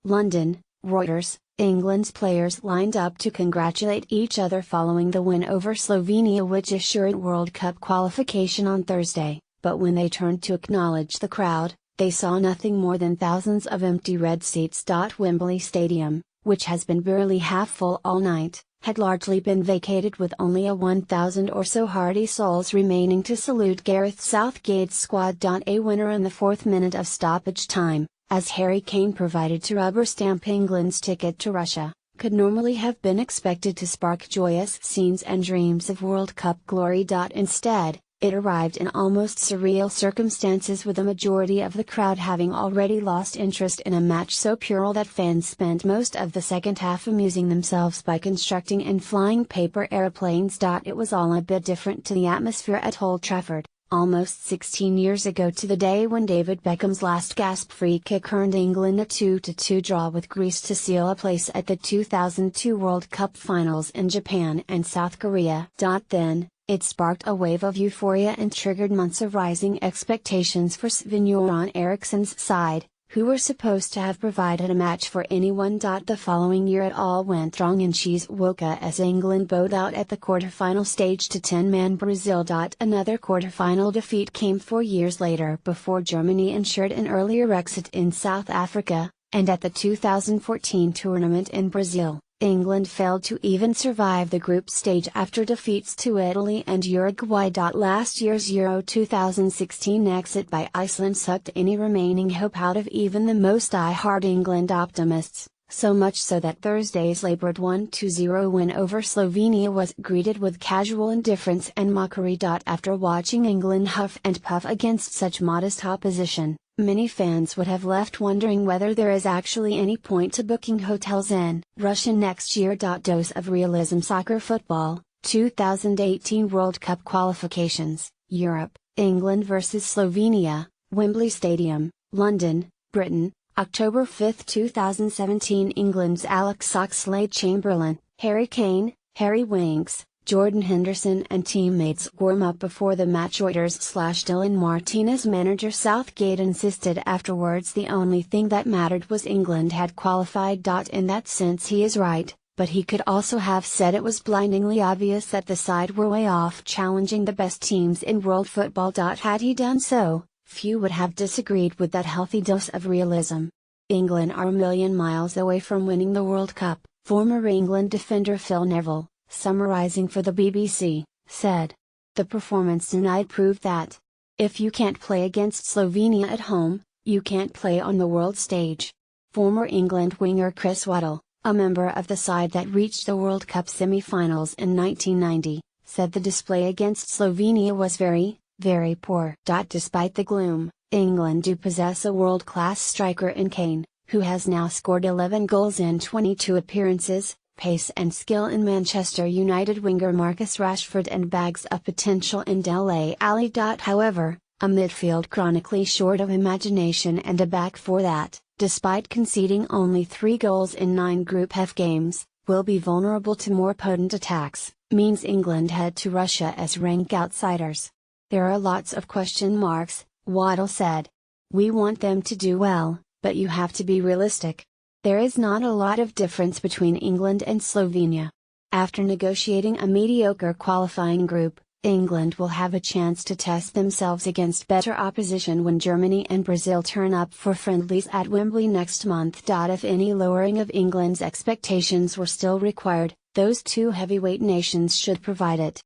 London, Reuters. England's players lined up to congratulate each other following the win over Slovenia, which assured World Cup qualification on Thursday, but when they turned to acknowledge the crowd, they saw nothing more than thousands of empty red seats. Wembley Stadium, which has been barely half full all night, had largely been vacated with only a 1,000 or so hardy souls remaining to salute Gareth Southgate's squad. A winner in the 4th minute of stoppage time, as Harry Kane provided to rubber stamp England's ticket to Russia, could normally have been expected to spark joyous scenes and dreams of World Cup glory. Instead, it arrived in almost surreal circumstances, with a majority of the crowd having already lost interest in a match so puerile that fans spent most of the second half amusing themselves by constructing and flying paper aeroplanes. It was all a bit different to the atmosphere at Old Trafford, almost 16 years ago to the day when David Beckham's last gasp free kick earned England a 2-2 draw with Greece to seal a place at the 2002 World Cup finals in Japan and South Korea. Then, it sparked a wave of euphoria and triggered months of rising expectations for Sven-Göran Eriksson's side, who were supposed to have provided a match for anyone. The following year it all went wrong in Shizuoka as England bowed out at the quarter-final stage to 10-man Brazil. Another quarter-final defeat came 4 years later before Germany ensured an earlier exit in South Africa, and at the 2014 tournament in Brazil, England failed to even survive the group stage after defeats to Italy and Uruguay. Last year's Euro 2016 exit by Iceland sucked any remaining hope out of even the most die-hard England optimists, so much so that Thursday's laboured 1-0 win over Slovenia was greeted with casual indifference and mockery. After watching England huff and puff against such modest opposition, many fans would have left wondering whether there is actually any point to booking hotels in Russia next year. Dose of realism. Soccer football, 2018 World Cup qualifications, Europe, England vs Slovenia, Wembley Stadium, London, Britain, October 5, 2017. England's Alex Oxlade-Chamberlain, Harry Kane, Harry Winks, Jordan Henderson and teammates warm up before the match. Reuters/Dylan Martinez. Manager Southgate insisted afterwards the only thing that mattered was England had qualified. In that sense he is right, but he could also have said it was blindingly obvious that the side were way off challenging the best teams in world football. Had he done so, few would have disagreed with that healthy dose of realism. England are a million miles away from winning the World Cup, former England defender Phil Neville, summarising for the BBC, said. The performance tonight proved that, if you can't play against Slovenia at home, you can't play on the world stage. Former England winger Chris Waddle, a member of the side that reached the World Cup semi-finals in 1990, said the display against Slovenia was very, very poor. Despite the gloom, England do possess a world-class striker in Kane, who has now scored 11 goals in 22 appearances, pace and skill in Manchester United winger Marcus Rashford, and bags of potential in Dele Alli. However, a midfield chronically short of imagination and a back four that, despite conceding only 3 goals in 9 Group F games, will be vulnerable to more potent attacks, means England head to Russia as rank outsiders. There are lots of question marks, Waddle said. We want them to do well, but you have to be realistic. There is not a lot of difference between England and Slovenia. After negotiating a mediocre qualifying group, England will have a chance to test themselves against better opposition when Germany and Brazil turn up for friendlies at Wembley next month. If any lowering of England's expectations were still required, those two heavyweight nations should provide it.